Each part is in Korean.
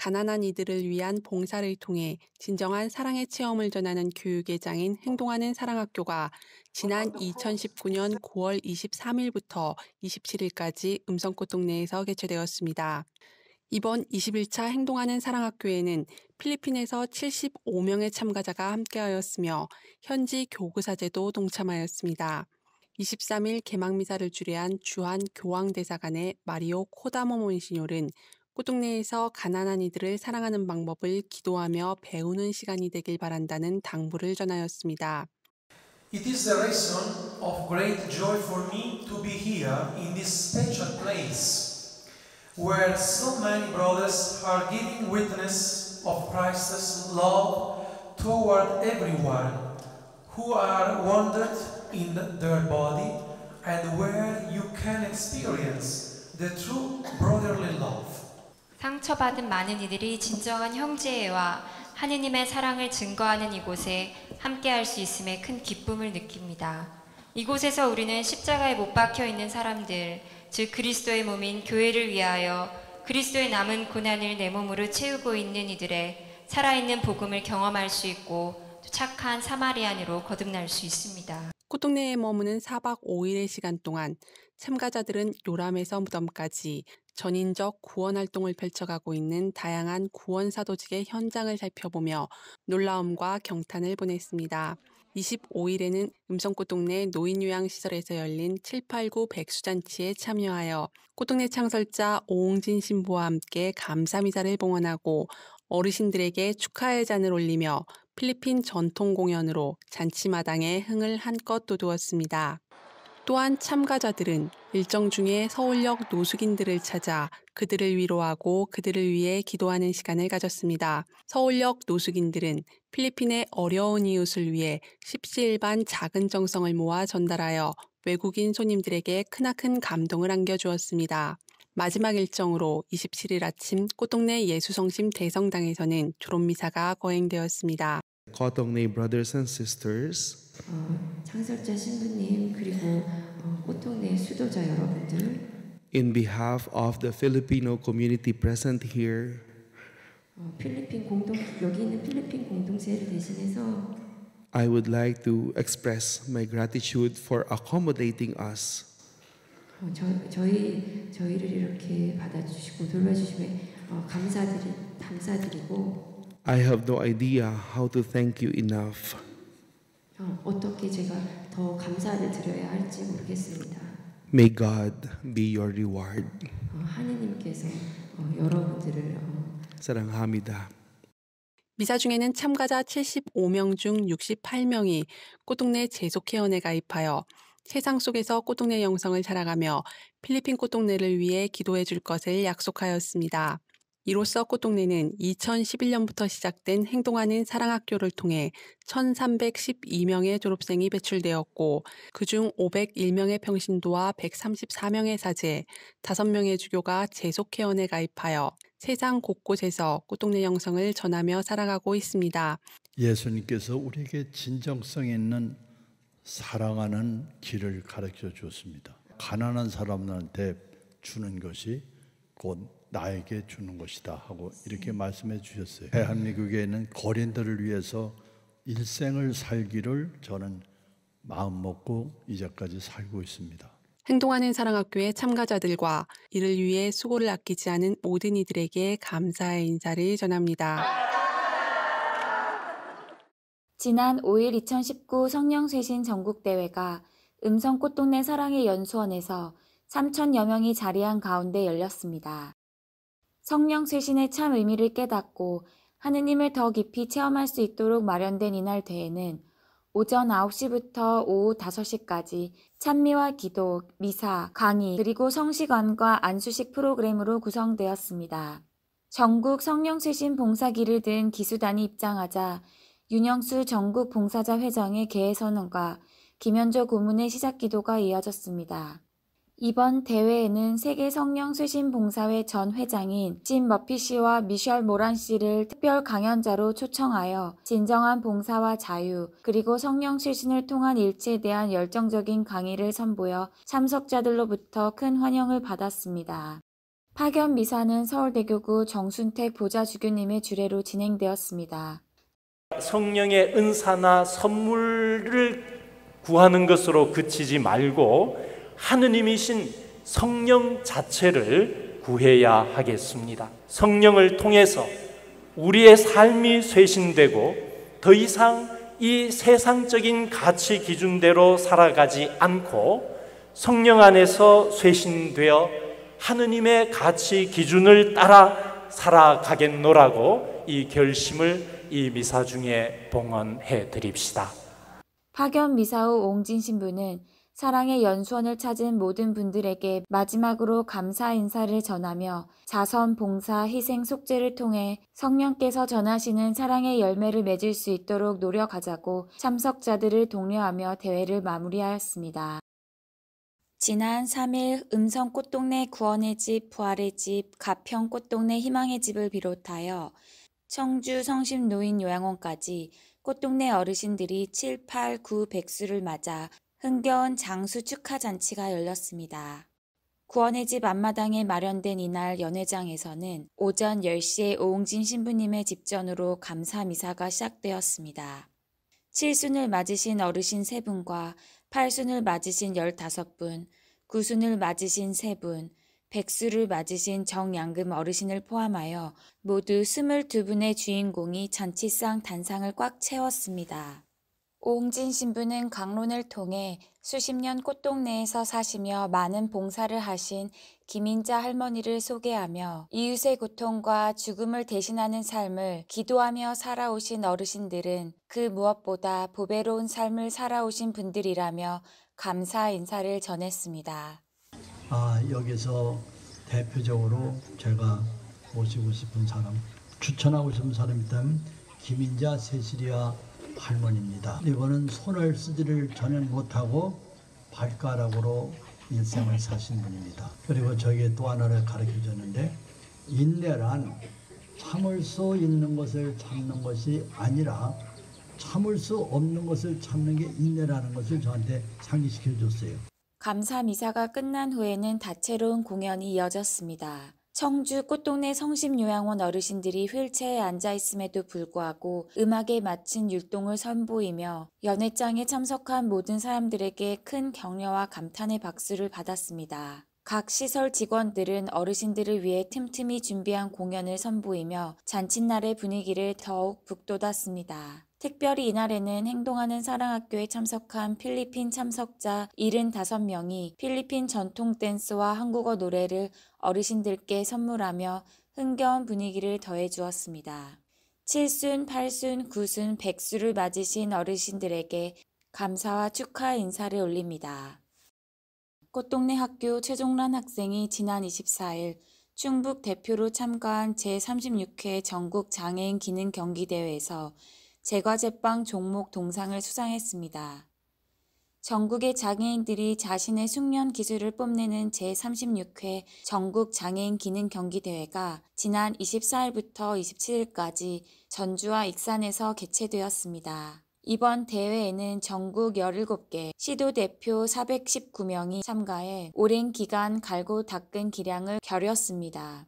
가난한 이들을 위한 봉사를 통해 진정한 사랑의 체험을 전하는 교육의 장인 행동하는 사랑학교가 지난 2019년 9월 23일부터 27일까지 음성꽃 동네에서 개최되었습니다. 이번 21차 행동하는 사랑학교에는 필리핀에서 75명의 참가자가 함께하였으며 현지 교구사제도 동참하였습니다. 23일 개막미사를 주례한 주한 교황대사관의 마리오 코다모 몬시뇰은 꽃동네에서 가난한 이들을 사랑하는 방법을 기도하며 배우는 시간이 되길 바란다는 당부를 전하였습니다. It is a reason of great joy for me to be here in this special place, where so many brothers are giving witness of Christ's love toward everyone who are wounded in their body, and where you can experience the true brotherly love. 상처받은 많은 이들이 진정한 형제애와 하느님의 사랑을 증거하는 이곳에 함께할 수 있음에 큰 기쁨을 느낍니다. 이곳에서 우리는 십자가에 못 박혀 있는 사람들, 즉 그리스도의 몸인 교회를 위하여 그리스도의 남은 고난을 내 몸으로 채우고 있는 이들의 살아있는 복음을 경험할 수 있고 또 착한 사마리안으로 거듭날 수 있습니다. 꽃동네에 머무는 4박 5일의 시간 동안 참가자들은 요람에서 무덤까지 전인적 구원 활동을 펼쳐가고 있는 다양한 구원사도직의 현장을 살펴보며 놀라움과 경탄을 보냈습니다. 25일에는 음성꽃동네 노인요양시설에서 열린 789 백수잔치에 참여하여 꽃동네 창설자 오홍진 신부와 함께 감사미사를 봉헌하고 어르신들에게 축하의 잔을 올리며 필리핀 전통 공연으로 잔치마당에 흥을 한껏 돋우었습니다. 또한 참가자들은 일정 중에 서울역 노숙인들을 찾아 그들을 위로하고 그들을 위해 기도하는 시간을 가졌습니다. 서울역 노숙인들은 필리핀의 어려운 이웃을 위해 십시일반 작은 정성을 모아 전달하여 외국인 손님들에게 크나큰 감동을 안겨주었습니다. 마지막 일정으로 27일 아침 꽃동네 예수성심 대성당에서는 졸업미사가 거행되었습니다. 꽃동네 brothers and sisters, 창설자 신부님 그리고 꽃동네 수도자 여러분들, in behalf of the Filipino community present here, 여기 있는 필리핀 공동체를 대신해서 I would like to express my gratitude for accommodating us. 저희를 이렇게 받아주시고 돌봐주시면 감사드리고 I have no idea how to thank you enough. 어떻게 제가 더 감사를 드려야 할지 모르겠습니다. May God be your reward. 하느님께서 여러분들을 사랑합니다. 미사 중에는 참가자 75명 중 68명이 꽃동네 재속회원에 가입하여 세상 속에서 꽃동네 영성을 살아가며 필리핀 꽃동네를 위해 기도해 줄 것을 약속하였습니다. 이로써 꽃동네는 2011년부터 시작된 행동하는 사랑학교를 통해 1,312명의 졸업생이 배출되었고 그중 501명의 평신도와 134명의 사제, 5명의 주교가 재속회원에 가입하여 세상 곳곳에서 꽃동네 영성을 전하며 살아가고 있습니다. 예수님께서 우리에게 진정성 있는 사랑하는 길을 가르쳐 주었습니다. 가난한 사람들한테 주는 것이 곧 나에게 주는 것이다 하고 이렇게 말씀해 주셨어요. 대한민국에 있는 거린들을 위해서 일생을 살기를 저는 마음 먹고 이제까지 살고 있습니다. 행동하는 사랑학교의 참가자들과 이를 위해 수고를 아끼지 않은 모든 이들에게 감사의 인사를 전합니다. 지난 5일 2019 성령쇄신 전국대회가 음성꽃동네 사랑의 연수원에서 3,000여 명이 자리한 가운데 열렸습니다. 성령쇄신의 참 의미를 깨닫고 하느님을 더 깊이 체험할 수 있도록 마련된 이날 대회는 오전 9시부터 오후 5시까지 찬미와 기도, 미사, 강의, 그리고 성시관과 안수식 프로그램으로 구성되었습니다. 전국 성령쇄신 봉사기를 든 기수단이 입장하자 윤영수 전국 봉사자 회장의 개회 선언과 김현조 고문의 시작 기도가 이어졌습니다. 이번 대회에는 세계 성령쇄신 봉사회 전 회장인 진 머피 씨와 미셸 모란 씨를 특별 강연자로 초청하여 진정한 봉사와 자유, 그리고 성령쇄신을 통한 일치에 대한 열정적인 강의를 선보여 참석자들로부터 큰 환영을 받았습니다. 파견 미사는 서울대교구 정순택 보좌주교님의 주례로 진행되었습니다. 성령의 은사나 선물을 구하는 것으로 그치지 말고 하느님이신 성령 자체를 구해야 하겠습니다. 성령을 통해서 우리의 삶이 쇄신되고 더 이상 이 세상적인 가치 기준대로 살아가지 않고 성령 안에서 쇄신되어 하느님의 가치 기준을 따라 살아가겠노라고 이 결심을 이 미사 중에 봉헌해 드립시다. 파견 미사 후 오홍진 신부는 사랑의 연수원을 찾은 모든 분들에게 마지막으로 감사 인사를 전하며 자선, 봉사, 희생, 속죄를 통해 성령께서 전하시는 사랑의 열매를 맺을 수 있도록 노력하자고 참석자들을 독려하며 대회를 마무리하였습니다. 지난 3일 음성 꽃동네 구원의 집, 부활의 집, 가평 꽃동네 희망의 집을 비롯하여 청주 성심 노인 요양원까지 꽃동네 어르신들이 7, 8, 9 백수를 맞아 흥겨운 장수 축하 잔치가 열렸습니다. 구원의 집 앞마당에 마련된 이날 연회장에서는 오전 10시에 오홍진 신부님의 집전으로 감사 미사가 시작되었습니다. 7순을 맞으신 어르신 3분과 8순을 맞으신 15분, 9순을 맞으신 3분, 백수를 맞으신 정양금 어르신을 포함하여 모두 22분의 주인공이 잔치상 단상을 꽉 채웠습니다. 오홍진 신부는 강론을 통해 수십 년 꽃동네에서 사시며 많은 봉사를 하신 김인자 할머니를 소개하며 이웃의 고통과 죽음을 대신하는 삶을 기도하며 살아오신 어르신들은 그 무엇보다 보배로운 삶을 살아오신 분들이라며 감사 인사를 전했습니다. 여기서 대표적으로 제가 모시고 싶은 사람, 추천하고 싶은 사람이 있다면 김인자 세시리아 할머니입니다. 이거는 손을 쓰지를 전혀 못하고 발가락으로 일생을 사신 분입니다. 그리고 저에게 또 하나를 가르쳐줬는데 인내란 참을 수 있는 것을 참는 것이 아니라 참을 수 없는 것을 참는 게 인내라는 것을 저한테 상기시켜 줬어요. 감사 미사가 끝난 후에는 다채로운 공연이 이어졌습니다. 청주 꽃동네 성심요양원 어르신들이 휠체어에 앉아있음에도 불구하고 음악에 맞춘 율동을 선보이며 연회장에 참석한 모든 사람들에게 큰 격려와 감탄의 박수를 받았습니다. 각 시설 직원들은 어르신들을 위해 틈틈이 준비한 공연을 선보이며 잔칫날의 분위기를 더욱 북돋았습니다. 특별히 이날에는 행동하는 사랑학교에 참석한 필리핀 참석자 75명이 필리핀 전통 댄스와 한국어 노래를 어르신들께 선물하며 흥겨운 분위기를 더해주었습니다. 7순, 8순, 9순, 100수를 맞으신 어르신들에게 감사와 축하 인사를 올립니다. 꽃동네 학교 최종란 학생이 지난 24일 충북 대표로 참가한 제36회 전국 장애인 기능 경기대회에서 제과제빵 종목 동상을 수상했습니다. 전국의 장애인들이 자신의 숙련 기술을 뽐내는 제36회 전국 장애인 기능 경기대회가 지난 24일부터 27일까지 전주와 익산에서 개최되었습니다. 이번 대회에는 전국 17개 시도 대표 419명이 참가해 오랜 기간 갈고 닦은 기량을 겨뤘습니다.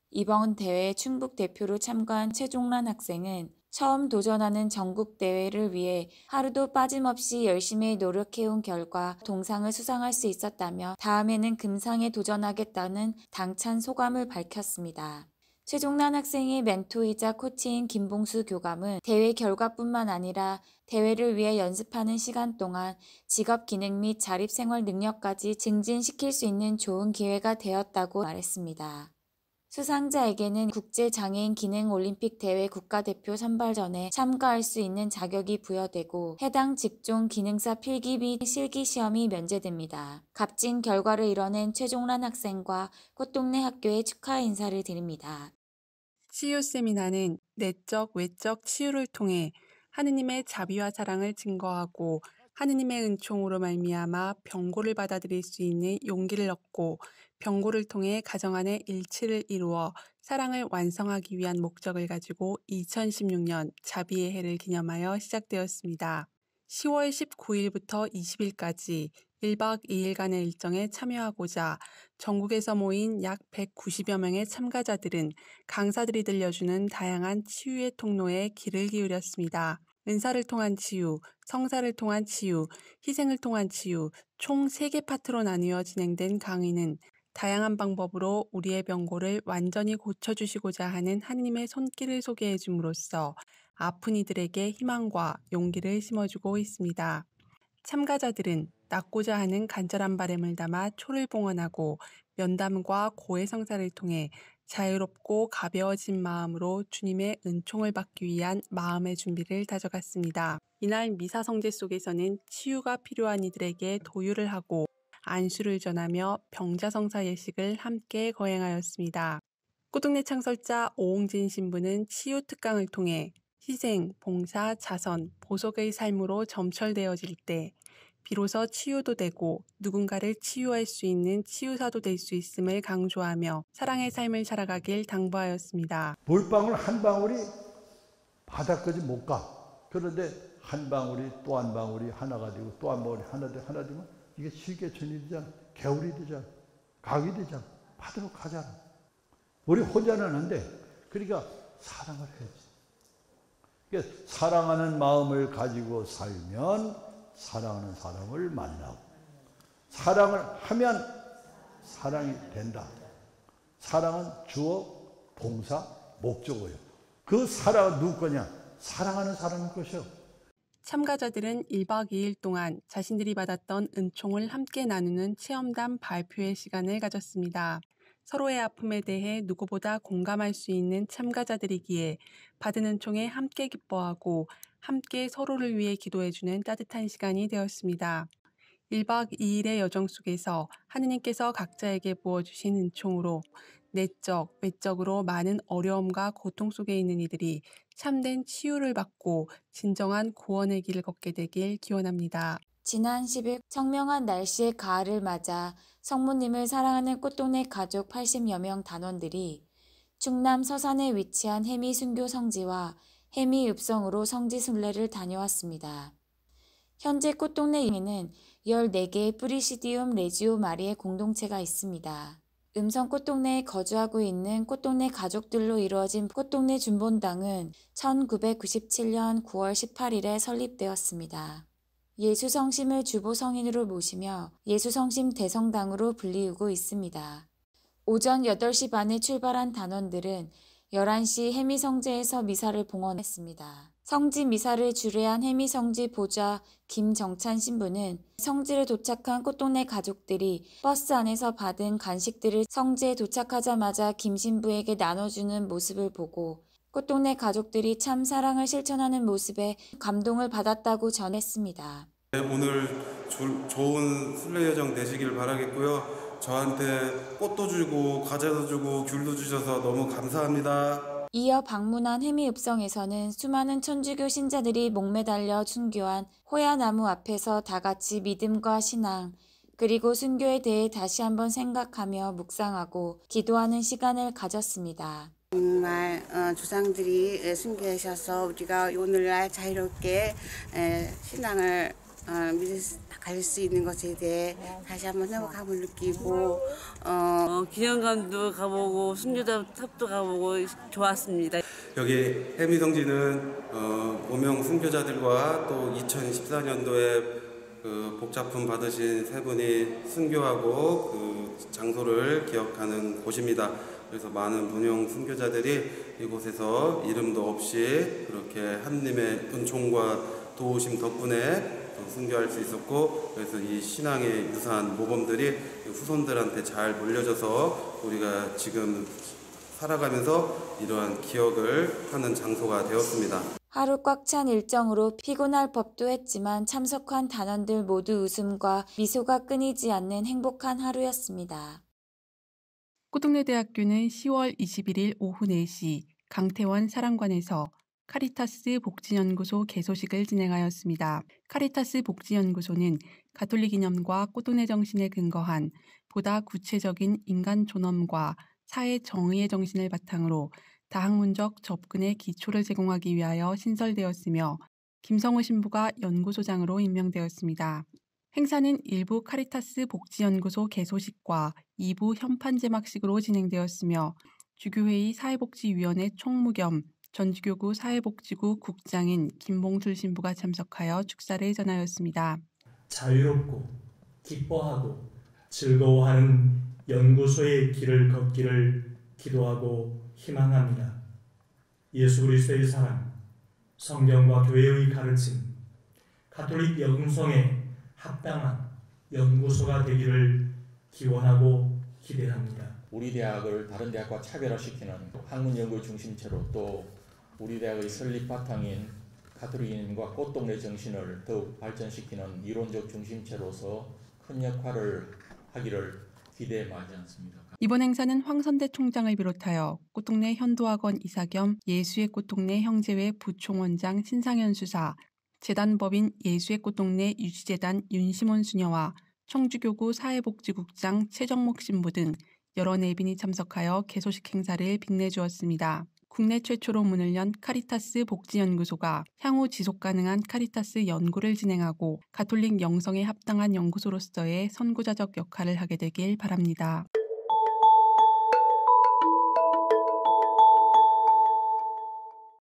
이번 대회 충북 대표로 참가한 최종란 학생은 처음 도전하는 전국대회를 위해 하루도 빠짐없이 열심히 노력해온 결과 동상을 수상할 수 있었다며 다음에는 금상에 도전하겠다는 당찬 소감을 밝혔습니다. 최종란 학생의 멘토이자 코치인 김봉수 교감은 대회 결과뿐만 아니라 대회를 위해 연습하는 시간 동안 직업 기능 및 자립생활 능력까지 증진시킬 수 있는 좋은 기회가 되었다고 말했습니다. 수상자에게는 국제장애인 기능올림픽 대회 국가대표 선발전에 참가할 수 있는 자격이 부여되고 해당 직종 기능사 필기 및 실기 시험이 면제됩니다. 값진 결과를 이뤄낸 최종란 학생과 꽃동네 학교에 축하 인사를 드립니다. 치유 세미나는 내적, 외적 치유를 통해 하느님의 자비와 사랑을 증거하고 하느님의 은총으로 말미암아 병고를 받아들일 수 있는 용기를 얻고 병고를 통해 가정 안의 일치를 이루어 사랑을 완성하기 위한 목적을 가지고 2016년 자비의 해를 기념하여 시작되었습니다. 10월 19일부터 20일까지 1박 2일간의 일정에 참여하고자 전국에서 모인 약 190여 명의 참가자들은 강사들이 들려주는 다양한 치유의 통로에 귀를 기울였습니다. 은사를 통한 치유, 성사를 통한 치유, 희생을 통한 치유, 총 3개 파트로 나뉘어 진행된 강의는 다양한 방법으로 우리의 병고를 완전히 고쳐주시고자 하는 하느님의 손길을 소개해 줌으로써 아픈 이들에게 희망과 용기를 심어주고 있습니다. 참가자들은 낫고자 하는 간절한 바람을 담아 초를 봉헌하고 면담과 고해 성사를 통해 자유롭고 가벼워진 마음으로 주님의 은총을 받기 위한 마음의 준비를 다져갔습니다. 이날 미사 성제 속에서는 치유가 필요한 이들에게 도유를 하고 안수를 전하며 병자성사 예식을 함께 거행하였습니다. 꼬뚱내 창설자 오홍진 신부는 치유 특강을 통해 희생, 봉사, 자선, 보석의 삶으로 점철되어질 때 비로소 치유도 되고 누군가를 치유할 수 있는 치유사도 될 수 있음을 강조하며 사랑의 삶을 살아가길 당부하였습니다. 물방울 한 방울이 바닥까지 못 가. 그런데 한 방울이 또 한 방울이 하나가 되고 또 한 방울이 하나 되면 이게 시계천이 되잖아. 개울이 되잖아. 각이 되잖아. 바다로 가잖아. 우리 혼자는 안 돼. 그러니까 사랑을 해야지. 그러니까 사랑하는 마음을 가지고 살면 사랑하는 사람을 만나고 사랑을 하면 사랑이 된다. 사랑은 주어, 동사, 목적어예요. 그 사랑은 누구 거냐? 사랑하는 사람의 것이요. 참가자들은 1박 2일 동안 자신들이 받았던 은총을 함께 나누는 체험담 발표의 시간을 가졌습니다. 서로의 아픔에 대해 누구보다 공감할 수 있는 참가자들이기에 받은 은총에 함께 기뻐하고 함께 서로를 위해 기도해주는 따뜻한 시간이 되었습니다. 1박 2일의 여정 속에서 하느님께서 각자에게 부어주신 은총으로 내적, 외적으로 많은 어려움과 고통 속에 있는 이들이 참된 치유를 받고 진정한 구원의 길을 걷게 되길 기원합니다. 지난 10일 청명한 날씨의 가을을 맞아 성모님을 사랑하는 꽃동네 가족 80여 명 단원들이 충남 서산에 위치한 해미 순교 성지와 해미 읍성으로 성지 순례를 다녀왔습니다. 현재 꽃동네에는 14개의 프리시디움 레지오 마리의 공동체가 있습니다. 음성 꽃동네에 거주하고 있는 꽃동네 가족들로 이루어진 꽃동네 준본당은 1997년 9월 18일에 설립되었습니다. 예수성심을 주보 성인으로 모시며 예수성심 대성당으로 불리우고 있습니다. 오전 8시 반에 출발한 단원들은 11시 해미성제에서 미사를 봉헌했습니다. 성지 미사를 주례한 해미성지 보좌 김정찬 신부는 성지에 도착한 꽃동네 가족들이 버스 안에서 받은 간식들을 성지에 도착하자마자 김 신부에게 나눠주는 모습을 보고 꽃동네 가족들이 참 사랑을 실천하는 모습에 감동을 받았다고 전했습니다. 오늘 좋은 순례 여정 되시길 바라겠고요. 저한테 꽃도 주고 과자도 주고 귤도 주셔서 너무 감사합니다. 이어 방문한 해미읍성에서는 수많은 천주교 신자들이 목매달려 순교한 호야나무 앞에서 다 같이 믿음과 신앙 그리고 순교에 대해 다시 한번 생각하며 묵상하고 기도하는 시간을 가졌습니다. 정말 조상들이 순교하셔서 우리가 오늘날 자유롭게 신앙을 갈 수 있는 것에 대해 다시 한번 행복함을 느끼고 기념관도 가보고 순교자 탑도 가보고 좋았습니다. 여기 해미성지는 오명 순교자들과 또 2014년도에 복자품 받으신 세 분이 순교하고 그 장소를 기억하는 곳입니다. 그래서 많은 문용 순교자들이 이곳에서 이름도 없이 그렇게 하느님의 은총과 도우심 덕분에 순교할 수 있었고, 그래서 이 신앙의 유산 모범들이 후손들한테 잘 물려져서 우리가 지금 살아가면서 이러한 기억을 하는 장소가 되었습니다. 하루 꽉 찬 일정으로 피곤할 법도 했지만 참석한 단원들 모두 웃음과 미소가 끊이지 않는 행복한 하루였습니다. 꼬뚱내대학교는 10월 21일 오후 4시 강태원 사랑관에서 카리타스 복지연구소 개소식을 진행하였습니다. 카리타스 복지연구소는 가톨릭 이념과 꼬뚱내 정신에 근거한 보다 구체적인 인간 존엄과 사회 정의의 정신을 바탕으로 다학문적 접근의 기초를 제공하기 위하여 신설되었으며 김성우 신부가 연구소장으로 임명되었습니다. 행사는 1부 카리타스 복지연구소 개소식과 2부 현판 제막식으로 진행되었으며 주교회의 사회복지위원회 총무 겸 전주교구 사회복지구 국장인 김봉술 신부가 참석하여 축사를 전하였습니다. 자유롭고 기뻐하고 즐거워하는 연구소의 길을 걷기를 기도하고 희망합니다. 예수 그리스도의 사랑, 성경과 교회의 가르침, 가톨릭 영성에 합당한 연구소가 되기를 기원하고 기대합니다. 우리 대학을 다른 대학과 차별화시키는 학문 연구의 중심체로 또 우리 대학의 설립 바탕인 가톨릭인과 꽃동네 정신을 더욱 발전시키는 이론적 중심체로서 큰 역할을 하기를 기대에 마지 않습니다. 이번 행사는 황선대 총장을 비롯하여 꽃동네 현도학원 이사 겸 예수의 꽃동네 형제회 부총원장 신상현 수사, 재단법인 예수의 꽃동네 유지재단 윤시몬 수녀와 청주교구 사회복지국장 최정목 신부 등 여러 내빈이 참석하여 개소식 행사를 빛내주었습니다. 국내 최초로 문을 연 카리타스 복지연구소가 향후 지속가능한 카리타스 연구를 진행하고 가톨릭 영성에 합당한 연구소로서의 선구자적 역할을 하게 되길 바랍니다.